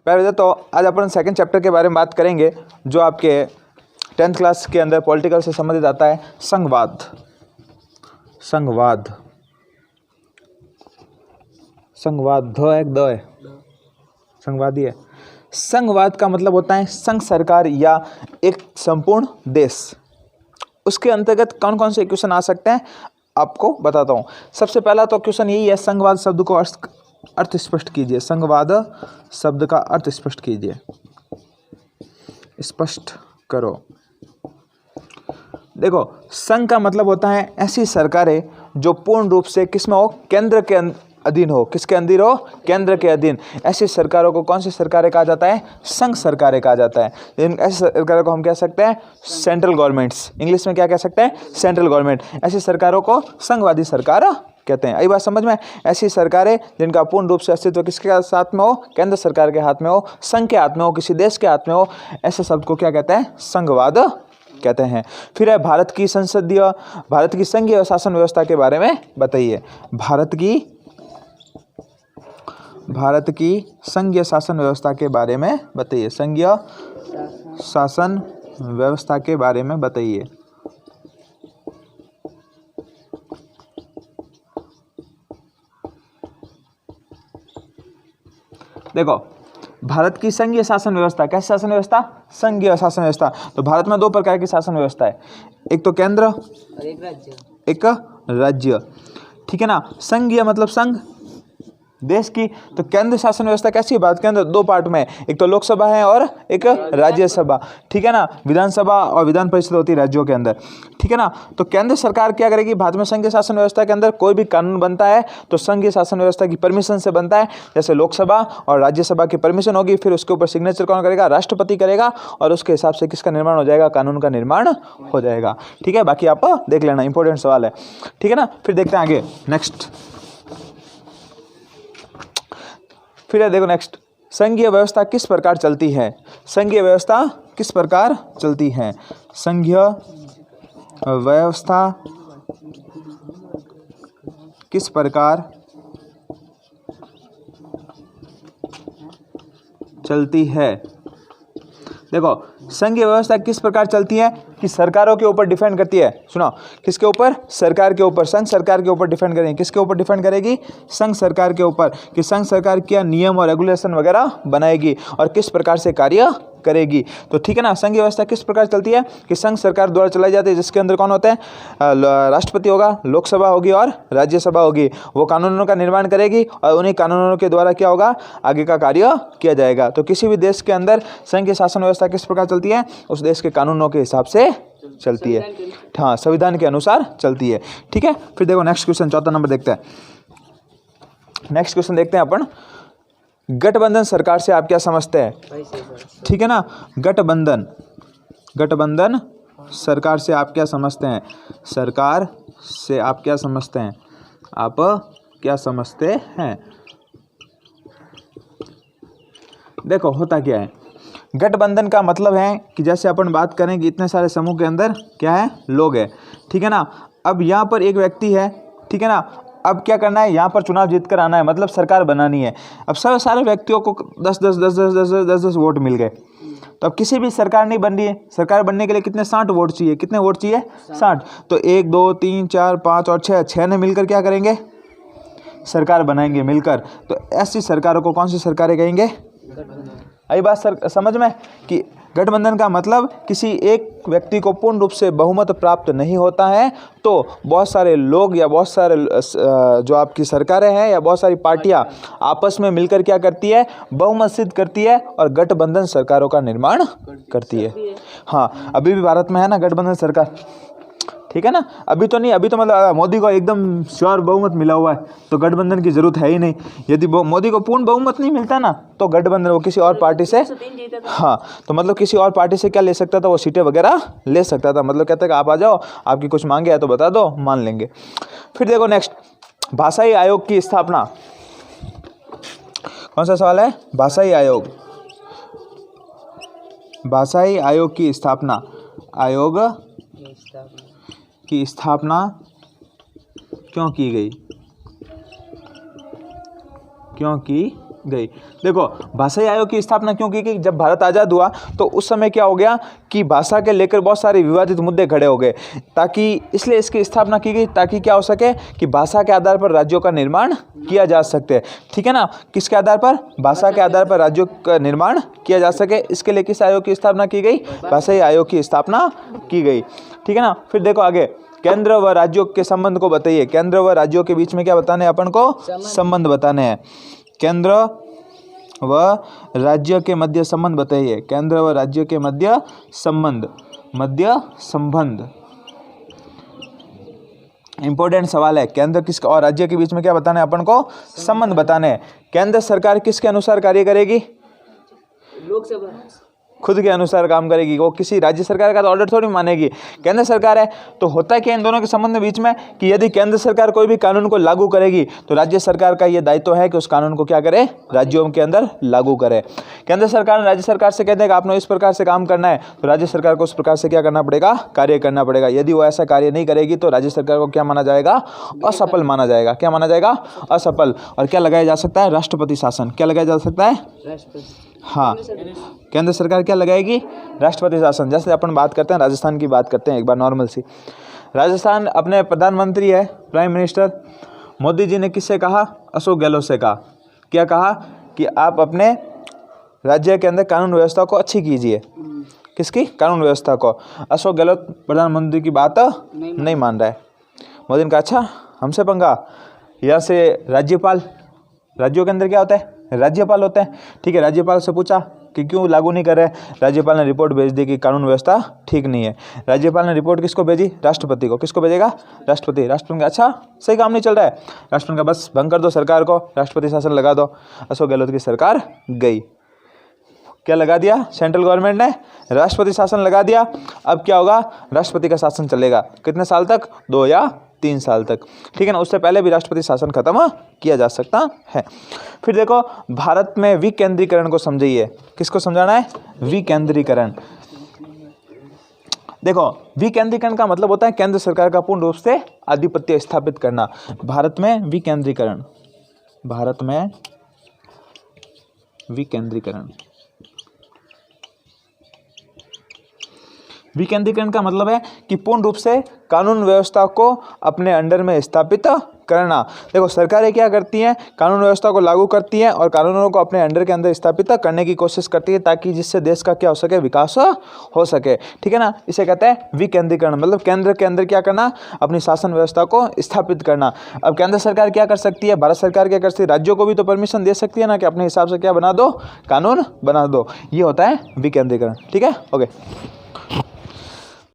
पहले तो आज अपन सेकंड चैप्टर के बारे में बात करेंगे, जो आपके 10th क्लास के अंदर पॉलिटिकल से संबंधित आता है, संघवाद। संघवाद, संघवाद द है, संघवादी है। संघवाद का मतलब होता है संघ सरकार या एक संपूर्ण देश। उसके अंतर्गत कौन कौन से क्वेश्चन आ सकते हैं आपको बताता हूँ। सबसे पहला तो क्वेश्चन यही है, संघवाद शब्द को अर्थ स्पष्ट कीजिए। संघवाद शब्द का अर्थ स्पष्ट कीजिए, स्पष्ट करो। देखो, संघ का मतलब होता है ऐसी सरकारें जो पूर्ण रूप से किसमें हो, केंद्र के अधीन हो। किसके अधीन हो, केंद्र के अधीन। ऐसी सरकारों को कौन सी सरकारें कहा जाता है, संघ सरकारें कहा जाता है। इन ऐसी सरकारों को हम कह सकते हैं सेंट्रल गवर्नमेंट्स। इंग्लिश में क्या कह सकते हैं, सेंट्रल गवर्नमेंट। ऐसी सरकारों को संघवादी सरकार कहते हैं। आई बात समझ में। ऐसी सरकारें जिनका पूर्ण रूप से अस्तित्व किसके साथ में हो, केंद्र सरकार के हाथ में हो, संघ के हाथ में हो, किसी देश के हाथ में हो, ऐसे शब्द को क्या कहते हैं, संघवाद कहते हैं। फिर है भारत की संघीय शासन व्यवस्था के बारे में बताइए। भारत की संघीय शासन व्यवस्था के बारे में बताइए। संघीय शासन व्यवस्था के बारे में बताइए। देखो, भारत की संघीय शासन व्यवस्था, कैसी शासन व्यवस्था, संघीय शासन व्यवस्था। तो भारत में दो प्रकार की शासन व्यवस्था है, एक तो केंद्र और एक राज्य। ठीक है ना। संघीय मतलब संघ, देश की। तो केंद्र शासन व्यवस्था कैसी बात, केंद्र दो पार्ट में, एक तो लोकसभा है और एक राज्यसभा। ठीक है ना। विधानसभा और विधान परिषद होती है राज्यों के अंदर। ठीक है ना। तो केंद्र सरकार क्या करेगी, भारत में संघीय शासन व्यवस्था के अंदर कोई भी कानून बनता है तो संघीय शासन व्यवस्था की परमिशन से बनता है। जैसे लोकसभा और राज्यसभा की परमिशन होगी, फिर उसके ऊपर सिग्नेचर कौन करेगा, राष्ट्रपति करेगा, और उसके हिसाब से किसका निर्माण हो जाएगा, कानून का निर्माण हो जाएगा। ठीक है। बाकी आप देख लेना, इंपॉर्टेंट सवाल है। ठीक है ना। फिर देखते हैं आगे, नेक्स्ट। फिर देखो नेक्स्ट, संघीय व्यवस्था किस प्रकार चलती है। संघीय व्यवस्था किस प्रकार चलती है। संघीय व्यवस्था किस प्रकार चलती है। देखो, संघीय व्यवस्था किस प्रकार चलती है कि सरकारों के ऊपर डिपेंड करती है। सुनो, किसके ऊपर, सरकार के ऊपर, संघ सरकार के ऊपर डिपेंड करेगी। किसके ऊपर डिपेंड करेगी, संघ सरकार के ऊपर, कि संघ सरकार क्या नियम और रेगुलेशन वगैरह बनाएगी और किस प्रकार से कार्य करेगी। तो ठीक है ना। संघीय व्यवस्था किस प्रकार चलती है कि संघ सरकार द्वारा चलाई जाती है, जिसके अंदर कौन होते हैं, राष्ट्रपति होगा, लोकसभा होगी और राज्यसभा होगी। वो कानूनों का निर्माण करेगी और उन्हीं कानूनों के द्वारा क्या होगा, आगे का कार्य किया जाएगा। तो किसी भी देश के अंदर संघीय शासन व्यवस्था किस प्रकार चलती है, उस देश के कानूनों के हिसाब से चलती है। हाँ, संविधान के अनुसार चलती है। ठीक है। फिर देखो नेक्स्ट क्वेश्चन, चौथा नंबर देखते हैं। नेक्स्ट क्वेश्चन देखते हैं अपन, गठबंधन सरकार से आप क्या समझते हैं। ठीक है ना। गठबंधन सरकार से आप क्या समझते हैं। सरकार से आप क्या समझते हैं, आप क्या समझते हैं। देखो, होता क्या है, गठबंधन का मतलब है कि जैसे अपन बात करें कि इतने सारे समूह के अंदर क्या है, लोग हैं। ठीक है ना। अब यहाँ पर एक व्यक्ति है। ठीक है ना। अब क्या करना है, यहाँ पर चुनाव जीत कर आना है, मतलब सरकार बनानी है। अब सारे व्यक्तियों को 10 वोट मिल गए। तो अब किसी भी सरकार नहीं बन रही है। सरकार बनने के लिए कितने, 60 वोट चाहिए। कितने वोट चाहिए, 60। तो 1 2 3 4 5 और 6 ने मिलकर क्या करेंगे, सरकार बनाएंगे मिलकर। तो ऐसी सरकारों को कौन सी सरकारें कहेंगे। आई बात समझ में कि गठबंधन का मतलब किसी एक व्यक्ति को पूर्ण रूप से बहुमत प्राप्त नहीं होता है, तो बहुत सारे लोग या बहुत सारे जो आपकी सरकारें हैं या बहुत सारी पार्टियां आपस में मिलकर क्या करती है, बहुमत सिद्ध करती है और गठबंधन सरकारों का निर्माण करती है। हाँ, अभी भी भारत में है ना गठबंधन सरकार। ठीक है ना। अभी तो नहीं, अभी तो मतलब मोदी को एकदम श्योर बहुमत मिला हुआ है, तो गठबंधन की जरूरत है ही नहीं। यदि मोदी को पूर्ण बहुमत नहीं मिलता ना, तो गठबंधन वो किसी और पार्टी से, हाँ, तो मतलब किसी और पार्टी से क्या ले सकता था, वो सीटें वगैरह ले सकता था। मतलब कहता है कि आप आ जाओ, आपकी कुछ मांगे है तो बता दो, मान लेंगे। फिर देखो नेक्स्ट, भाषाई आयोग की स्थापना। कौन सा सवाल है, भाषाई आयोग। भाषाई आयोग की स्थापना, आयोग की स्थापना क्यों की गई, क्यों की गई। देखो भाषाई आयोग की स्थापना क्यों की गई? जब भारत आज़ाद हुआ तो उस समय क्या हो गया कि भाषा के लेकर बहुत सारे विवादित मुद्दे खड़े हो गए, ताकि इसलिए इसकी स्थापना की गई ताकि क्या हो सके कि भाषा के आधार पर राज्यों का निर्माण किया जा सकते, ठीक है ना। किसके आधार पर? भाषा के आधार पर राज्यों का निर्माण किया जा सके, इसके लिए किस आयोग की स्थापना की गई? भाषाई आयोग की स्थापना की गई, ठीक है ना। फिर देखो आगे, केंद्र व राज्यों के संबंध को बताइए। केंद्र व राज्यों के बीच में क्या बताने हैं अपन को? संबंध बताने हैं। केंद्र व राज्य के मध्य संबंध बताइए। केंद्र व राज्य के मध्य संबंध, इंपॉर्टेंट सवाल है। केंद्र किसका और राज्य के बीच में क्या बताने हैं अपन को? संबंध बताने हैं। केंद्र सरकार किसके अनुसार कार्य करेगी? लोकसभा खुद के अनुसार काम करेगी, वो किसी राज्य सरकार का तो ऑर्डर थोड़ी मानेगी। केंद्र सरकार है तो होता है क्या इन दोनों के संबंध में बीच में कि यदि केंद्र सरकार कोई भी कानून को लागू करेगी तो राज्य सरकार का ये दायित्व है कि उस कानून को क्या करे? राज्यों के अंदर लागू करे। केंद्र सरकार राज्य सरकार से कहते हैं कि आपने इस प्रकार से काम करना है तो राज्य सरकार को उस प्रकार से क्या करना पड़ेगा? कार्य करना पड़ेगा। यदि वो ऐसा कार्य नहीं करेगी तो राज्य सरकार को क्या माना जाएगा? असफल माना जाएगा। क्या माना जाएगा? असफल। और क्या लगाया जा सकता है? राष्ट्रपति शासन। क्या लगाया जा सकता है? हाँ, केंद्र सरकार क्या लगाएगी? राष्ट्रपति शासन। जैसे अपन बात करते हैं राजस्थान की बात करते हैं एक बार नॉर्मल सी। राजस्थान अपने प्रधानमंत्री है प्राइम मिनिस्टर। मोदी जी ने किससे कहा? अशोक गहलोत से कहा। क्या कहा? कि आप अपने राज्य के अंदर कानून व्यवस्था को अच्छी कीजिए। किसकी? कानून व्यवस्था को। अशोक गहलोत प्रधानमंत्री की बात नहीं मान रहा है। मोदी ने कहा अच्छा हमसे पंगा। यहाँ से राज्यपाल, राज्यों के अंदर क्या होता है? राज्यपाल होते हैं, ठीक है। राज्यपाल से पूछा कि क्यों लागू नहीं कर रहे? राज्यपाल ने रिपोर्ट भेज दी कि कानून व्यवस्था ठीक नहीं है। राज्यपाल ने रिपोर्ट किसको भेजी? राष्ट्रपति को। किसको भेजेगा? राष्ट्रपति। राष्ट्रपति का अच्छा सही काम नहीं चल रहा है। राष्ट्रपति का बस भंग कर दो सरकार को, राष्ट्रपति शासन लगा दो। अशोक गहलोत की सरकार गई। क्या लगा दिया? सेंट्रल गवर्नमेंट ने राष्ट्रपति शासन लगा दिया। अब क्या होगा? राष्ट्रपति का शासन चलेगा कितने साल तक? 2 या 3 साल तक, ठीक है ना। उससे पहले भी राष्ट्रपति शासन खत्म किया जा सकता है। फिर देखो भारत में विकेंद्रीकरण को समझिए। किसको समझाना है? विकेंद्रीकरण। देखो विकेंद्रीकरण का मतलब होता है केंद्र सरकार का पूर्ण रूप से आधिपत्य स्थापित करना। भारत में विकेंद्रीकरण, भारत में विकेंद्रीकरण। विकेंद्रीकरण का मतलब है कि पूर्ण रूप से कानून व्यवस्था को अपने अंडर में स्थापित करना। देखो सरकारें क्या करती हैं? कानून व्यवस्था को लागू करती हैं और कानूनों को अपने अंडर के अंदर स्थापित करने की कोशिश करती है ताकि जिससे देश का क्या हो सके? विकास हो सके, ठीक है ना। इसे कहते हैं विकेंद्रीकरण। मतलब केंद्र के अंदर क्या करना? अपनी शासन व्यवस्था को स्थापित करना। अब केंद्र सरकार क्या कर सकती है? भारत सरकार क्या कर सकती है? राज्यों को भी तो परमिशन दे सकती है ना कि अपने हिसाब से क्या बना दो? कानून बना दो। ये होता है विकेंद्रीकरण, ठीक है। ओके।